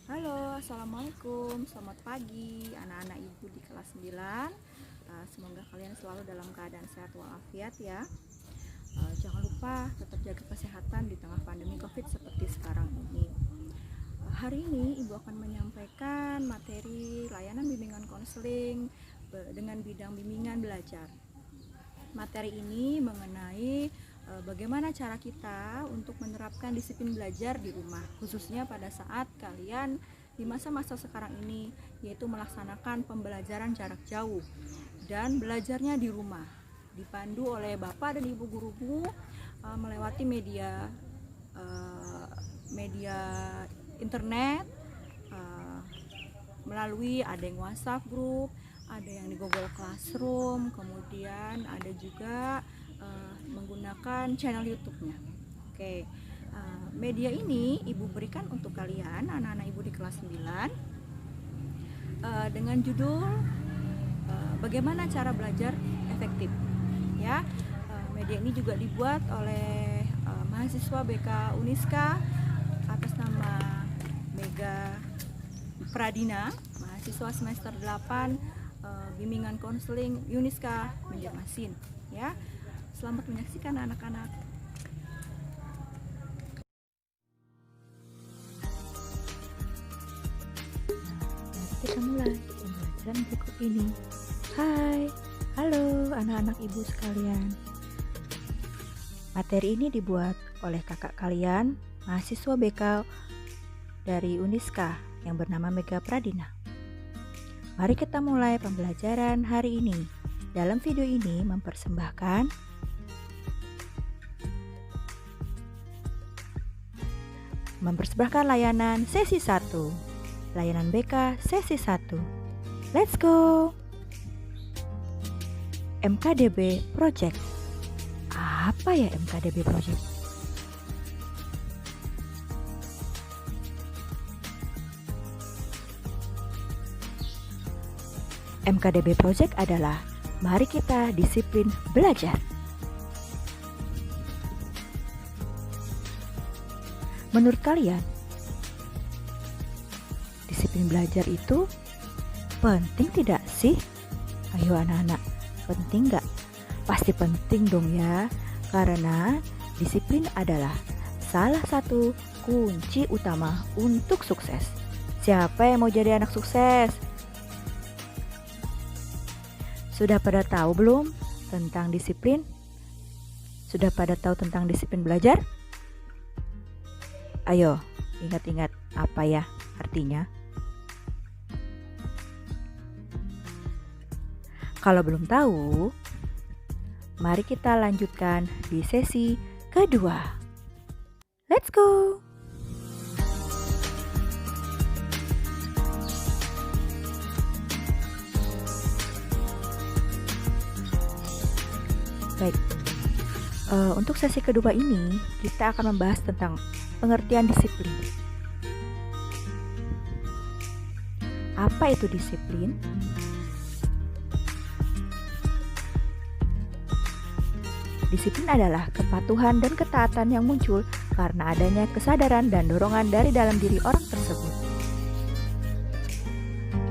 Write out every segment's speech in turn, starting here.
Halo, Assalamualaikum. Selamat pagi anak-anak ibu di kelas 9. Semoga kalian selalu dalam keadaan sehat walafiat ya. Jangan lupa tetap jaga kesehatan di tengah pandemi COVID seperti sekarang ini. Hari ini ibu akan menyampaikan materi layanan bimbingan konseling dengan bidang bimbingan belajar. Materi ini mengenai bagaimana cara kita untuk menerapkan disiplin belajar di rumah, khususnya pada saat kalian di masa-masa sekarang ini, yaitu melaksanakan pembelajaran jarak jauh dan belajarnya di rumah, dipandu oleh Bapak dan Ibu gurumu melewati media internet, melalui ada yang WhatsApp group, ada yang di Google Classroom, kemudian ada juga menggunakan channel YouTube-nya. Oke, media ini ibu berikan untuk kalian anak-anak ibu di kelas 9 dengan judul bagaimana cara belajar efektif. Ya, media ini juga dibuat oleh mahasiswa BK Uniska atas nama Mega Pradina, mahasiswa semester 8 bimbingan konseling Uniska Banjarmasin. Ya, selamat menyaksikan anak-anak. Kita mulai pembelajaran berikut ini. Hai, halo anak-anak ibu sekalian. Materi ini dibuat oleh kakak kalian, mahasiswa BK dari Uniska yang bernama Mega Pradina. Mari kita mulai pembelajaran hari ini. Dalam video ini mempersembahkan layanan sesi 1, layanan BK sesi 1. Let's go! MKDB Project. Apa ya MKDB Project? MKDB Project adalah mari kita disiplin belajar. Menurut kalian, disiplin belajar itu penting tidak sih? Ayo anak-anak, penting nggak? Pasti penting dong ya, karena disiplin adalah salah satu kunci utama untuk sukses. Siapa yang mau jadi anak sukses? Sudah pada tahu belum tentang disiplin? Sudah pada tahu tentang disiplin belajar? Ayo, ingat-ingat apa ya artinya? Kalau belum tahu, mari kita lanjutkan di sesi kedua. Let's go! Baik, untuk sesi kedua ini kita akan membahas tentang pengertian disiplin. Apa itu disiplin? Disiplin adalah kepatuhan dan ketaatan yang muncul karena adanya kesadaran dan dorongan dari dalam diri orang tersebut.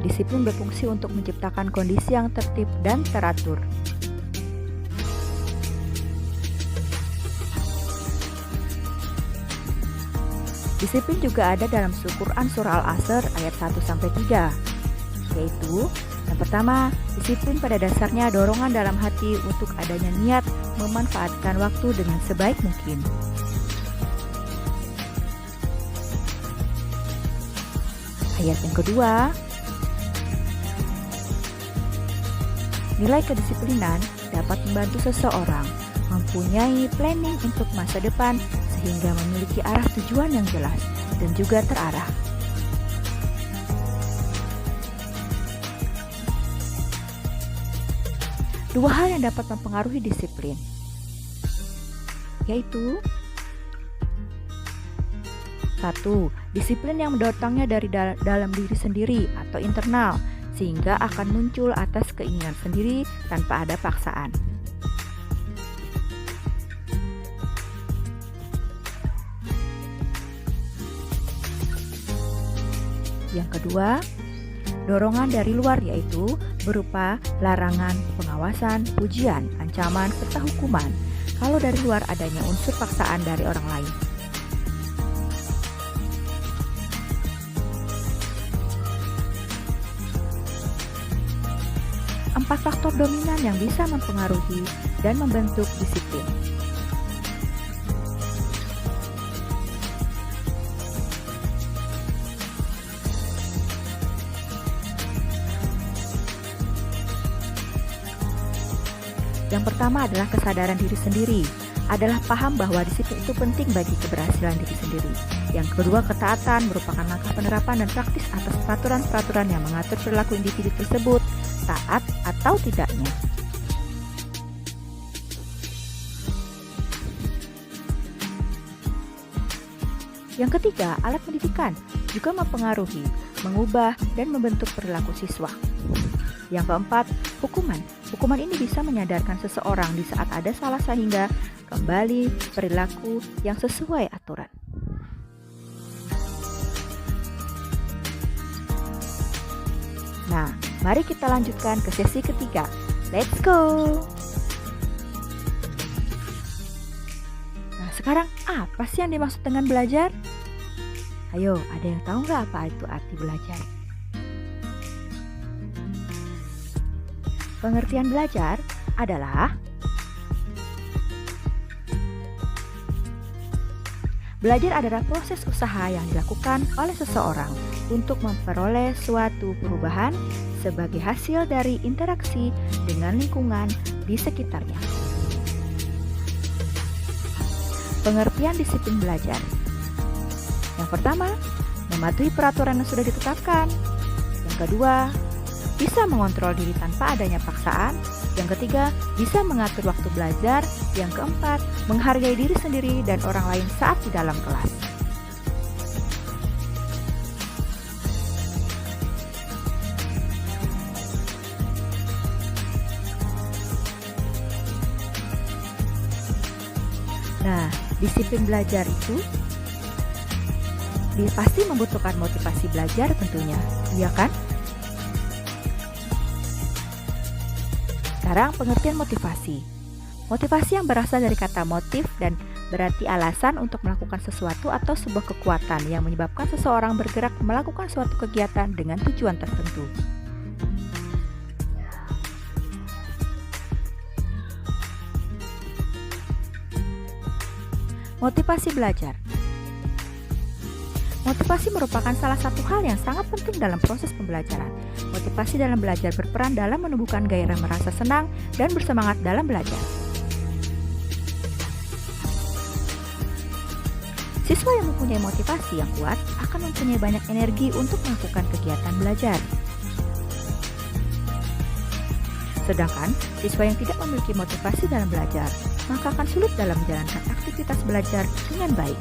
Disiplin berfungsi untuk menciptakan kondisi yang tertib dan teratur. Disiplin juga ada dalam Quran surah Al-Asr ayat 1-3, yaitu yang pertama, disiplin pada dasarnya dorongan dalam hati untuk adanya niat memanfaatkan waktu dengan sebaik mungkin. Ayat yang kedua, nilai kedisiplinan dapat membantu seseorang mempunyai planning untuk masa depan sehingga memiliki arah tujuan yang jelas dan juga terarah. Dua hal yang dapat mempengaruhi disiplin, yaitu 1. Disiplin yang datangnya dari dalam diri sendiri atau internal, sehingga akan muncul atas keinginan sendiri tanpa ada paksaan. Yang kedua, dorongan dari luar yaitu berupa larangan, pengawasan, pujian, ancaman, serta hukuman. Kalau dari luar adanya unsur paksaan dari orang lain. Empat faktor dominan yang bisa mempengaruhi dan membentuk disiplin. Yang pertama adalah kesadaran diri sendiri, adalah paham bahwa disiplin itu penting bagi keberhasilan diri sendiri. Yang kedua, ketaatan merupakan langkah penerapan dan praktis atas peraturan-peraturan yang mengatur perilaku individu tersebut, taat atau tidaknya. Yang ketiga, alat pendidikan juga mempengaruhi, mengubah, dan membentuk perilaku siswa. Yang keempat, hukuman. Hukuman ini bisa menyadarkan seseorang di saat ada salah sehingga kembali perilaku yang sesuai aturan. Nah, mari kita lanjutkan ke sesi ketiga. Let's go! Nah, sekarang apa sih yang dimaksud dengan belajar? Ayo, ada yang tahu nggak apa itu arti belajar? Pengertian belajar adalah belajar adalah proses usaha yang dilakukan oleh seseorang untuk memperoleh suatu perubahan sebagai hasil dari interaksi dengan lingkungan di sekitarnya. Pengertian disiplin belajar. Yang pertama, mematuhi peraturan yang sudah ditetapkan. Yang kedua, bisa mengontrol diri tanpa adanya paksaan. Yang ketiga, bisa mengatur waktu belajar. Yang keempat, menghargai diri sendiri dan orang lain saat di dalam kelas. Nah, disiplin belajar itu pasti membutuhkan motivasi belajar tentunya, iya kan? Sekarang pengertian motivasi. Motivasi yang berasal dari kata motif dan berarti alasan untuk melakukan sesuatu atau sebuah kekuatan yang menyebabkan seseorang bergerak melakukan suatu kegiatan dengan tujuan tertentu. Motivasi belajar. Motivasi merupakan salah satu hal yang sangat penting dalam proses pembelajaran. Motivasi dalam belajar berperan dalam menumbuhkan gairah merasa senang dan bersemangat dalam belajar. Siswa yang mempunyai motivasi yang kuat akan mempunyai banyak energi untuk melakukan kegiatan belajar. Sedangkan siswa yang tidak memiliki motivasi dalam belajar, maka akan sulit dalam menjalankan aktivitas belajar dengan baik.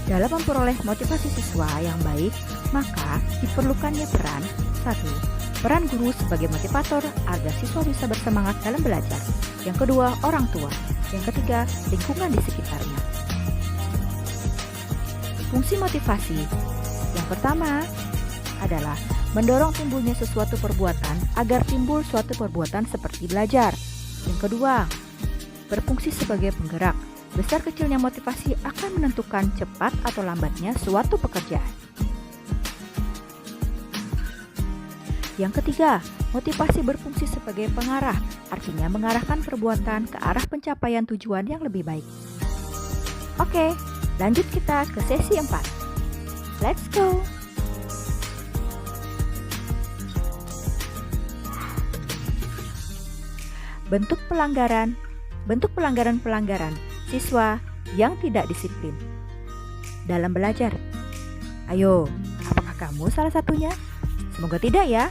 Dalam memperoleh motivasi siswa yang baik, maka diperlukannya peran 1. Peran guru sebagai motivator agar siswa bisa bersemangat dalam belajar. Yang kedua, orang tua. Yang ketiga, lingkungan di sekitarnya. Fungsi motivasi. Yang pertama adalah mendorong timbulnya sesuatu perbuatan agar timbul suatu perbuatan seperti belajar. Yang kedua, berfungsi sebagai penggerak. Besar kecilnya motivasi akan menentukan cepat atau lambatnya suatu pekerjaan. Yang ketiga, motivasi berfungsi sebagai pengarah, artinya mengarahkan perbuatan ke arah pencapaian tujuan yang lebih baik. Oke, lanjut kita ke sesi 4. Let's go! Bentuk pelanggaran-pelanggaran siswa yang tidak disiplin dalam belajar. Ayo, apakah kamu salah satunya? Semoga tidak ya.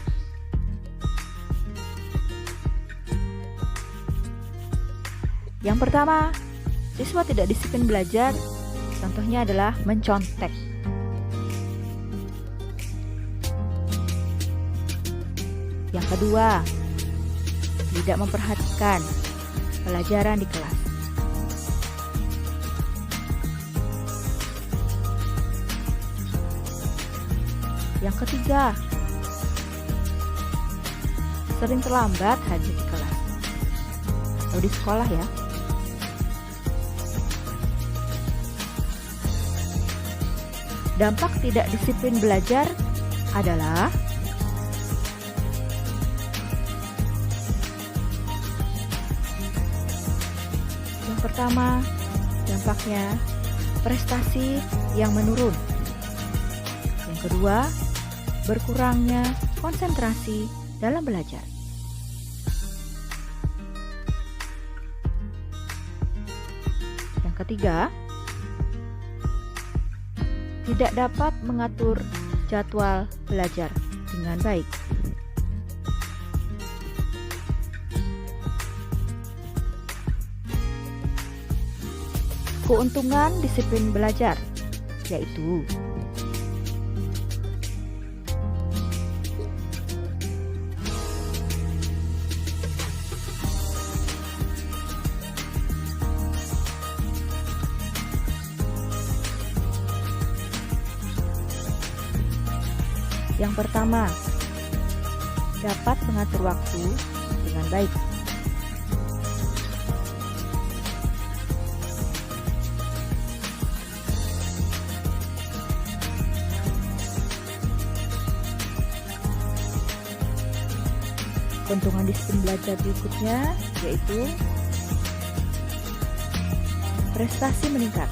Yang pertama, siswa tidak disiplin belajar, contohnya adalah mencontek. Yang kedua, tidak memperhatikan pelajaran di kelas. Yang ketiga, sering terlambat hadir di kelas atau di sekolah ya. Dampak tidak disiplin belajar adalah yang pertama, dampaknya prestasi yang menurun. Yang kedua, berkurangnya konsentrasi dalam belajar. Yang ketiga, tidak dapat mengatur jadwal belajar dengan baik. Keuntungan disiplin belajar yaitu yang pertama, dapat mengatur waktu dengan baik. Keuntungan disiplin belajar berikutnya yaitu prestasi meningkat.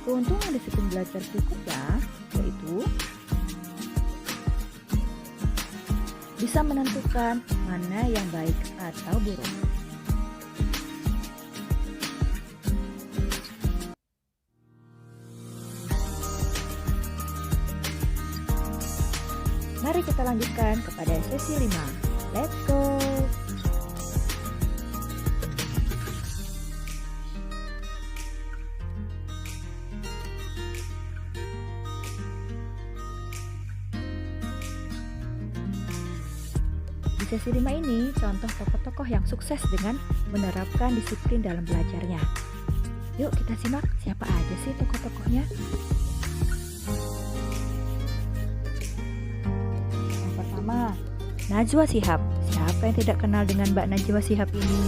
Keuntungan disiplin belajar berikutnya yaitu bisa menentukan mana yang baik atau buruk. Mari kita lanjutkan kepada sesi 5. Let's go! Di sesi 5 ini, contoh tokoh-tokoh yang sukses dengan menerapkan disiplin dalam belajarnya. Yuk kita simak siapa aja sih tokoh-tokohnya. Najwa Shihab. Siapa yang tidak kenal dengan Mbak Najwa Shihab ini?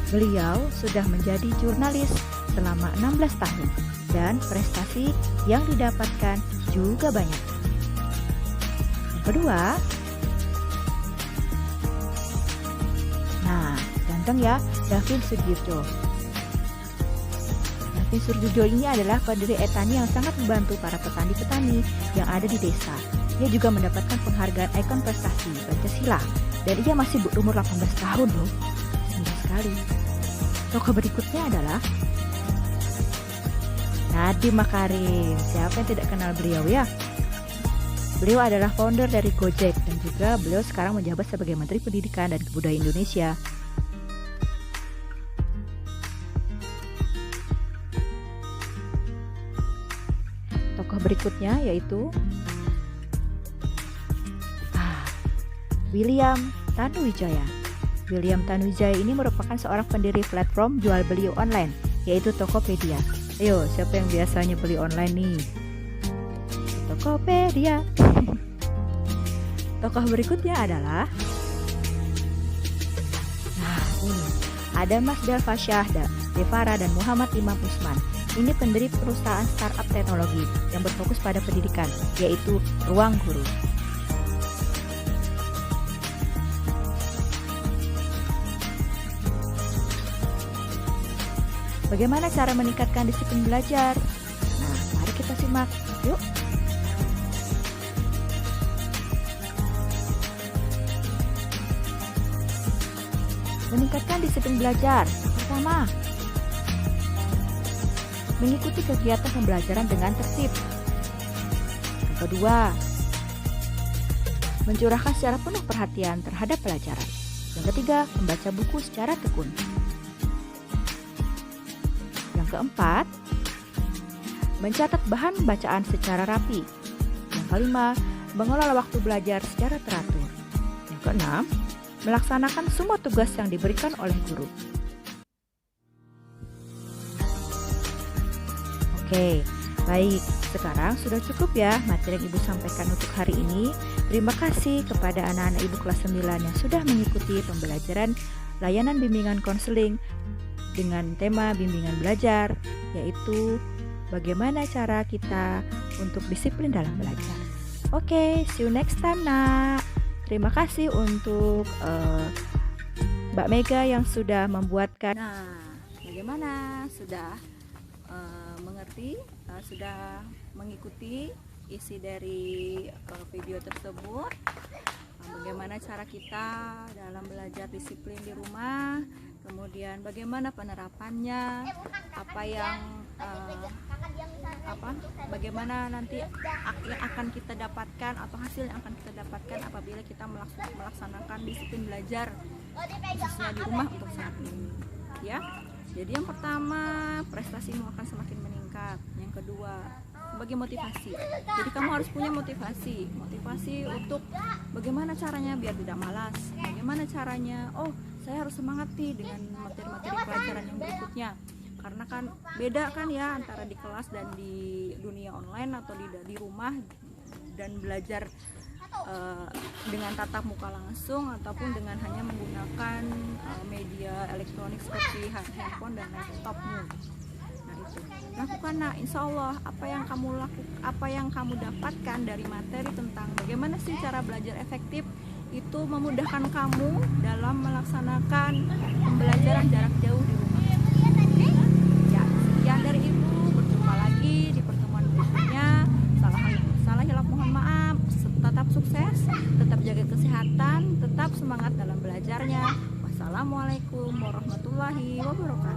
Beliau sudah menjadi jurnalis selama 16 tahun dan prestasi yang didapatkan juga banyak. Yang kedua, ganteng ya, David Sudjirjo. David Sudjirjo ini adalah pendiri Etani yang sangat membantu para petani-petani yang ada di desa. Ia juga mendapatkan penghargaan ikon prestasi Pancasila dan ia masih berumur 18 tahun loh. Muda sekali. Tokoh berikutnya adalah Nadiem Makarim. Siapa yang tidak kenal beliau ya? Beliau adalah founder dari Gojek dan juga beliau sekarang menjabat sebagai Menteri Pendidikan dan Kebudayaan Indonesia. Tokoh berikutnya yaitu William Tanuwijaya. William Tanuwijaya ini merupakan seorang pendiri platform jual beli online, yaitu Tokopedia. Ayo, siapa yang biasanya beli online nih? Tokopedia. Tokoh berikutnya adalah ini. Ada Mas Delva Syah, Devara dan Muhammad Imam Usman. Ini pendiri perusahaan startup teknologi yang berfokus pada pendidikan, yaitu Ruang Guru. Bagaimana cara meningkatkan disiplin belajar? Nah, mari kita simak. Yuk. Meningkatkan disiplin belajar. Pertama, mengikuti kegiatan pembelajaran dengan tertib. Yang kedua, mencurahkan secara penuh perhatian terhadap pelajaran. Yang ketiga, membaca buku secara tekun. Yang keempat, mencatat bahan bacaan secara rapi. Yang kelima, mengelola waktu belajar secara teratur. Yang keenam, melaksanakan semua tugas yang diberikan oleh guru. Oke, baik. Sekarang sudah cukup ya materi yang Ibu sampaikan untuk hari ini. Terima kasih kepada anak-anak Ibu kelas 9 yang sudah mengikuti pembelajaran layanan bimbingan konseling dengan tema bimbingan belajar, yaitu bagaimana cara kita untuk disiplin dalam belajar. Oke, see you next time, Nak. Terima kasih untuk Mbak Mega yang sudah membuatkan. Nah, bagaimana? Sudah mengerti? Sudah mengikuti isi dari video tersebut? Bagaimana cara kita dalam belajar disiplin di rumah? Kemudian bagaimana penerapannya? Bagaimana nanti yang akan kita dapatkan atau hasil yang akan kita dapatkan apabila kita melaksanakan disiplin belajar khususnya di rumah untuk saat ini, ya. Jadi yang pertama, prestasimu akan semakin meningkat. Yang kedua, sebagai motivasi. Jadi kamu harus punya motivasi untuk bagaimana caranya biar tidak malas. Bagaimana caranya? Oh, saya harus semangat nih dengan materi-materi pelajaran yang berikutnya. Karena kan beda kan ya antara di kelas dan di dunia online atau di rumah dan belajar dengan tatap muka langsung ataupun dengan hanya menggunakan media elektronik seperti handphone dan laptopmu. Nah itu, lakukan. Nah, insya Allah apa yang kamu dapatkan dari materi tentang bagaimana sih cara belajar efektif itu memudahkan kamu dalam melaksanakan pembelajaran jarak jauh di rumah. Ya, sekian dari Ibu. Berjumpa lagi di pertemuan berikutnya. Salah hilaf mohon maaf. Tetap sukses, tetap jaga kesehatan, tetap semangat dalam belajarnya. Wassalamualaikum warahmatullahi wabarakatuh.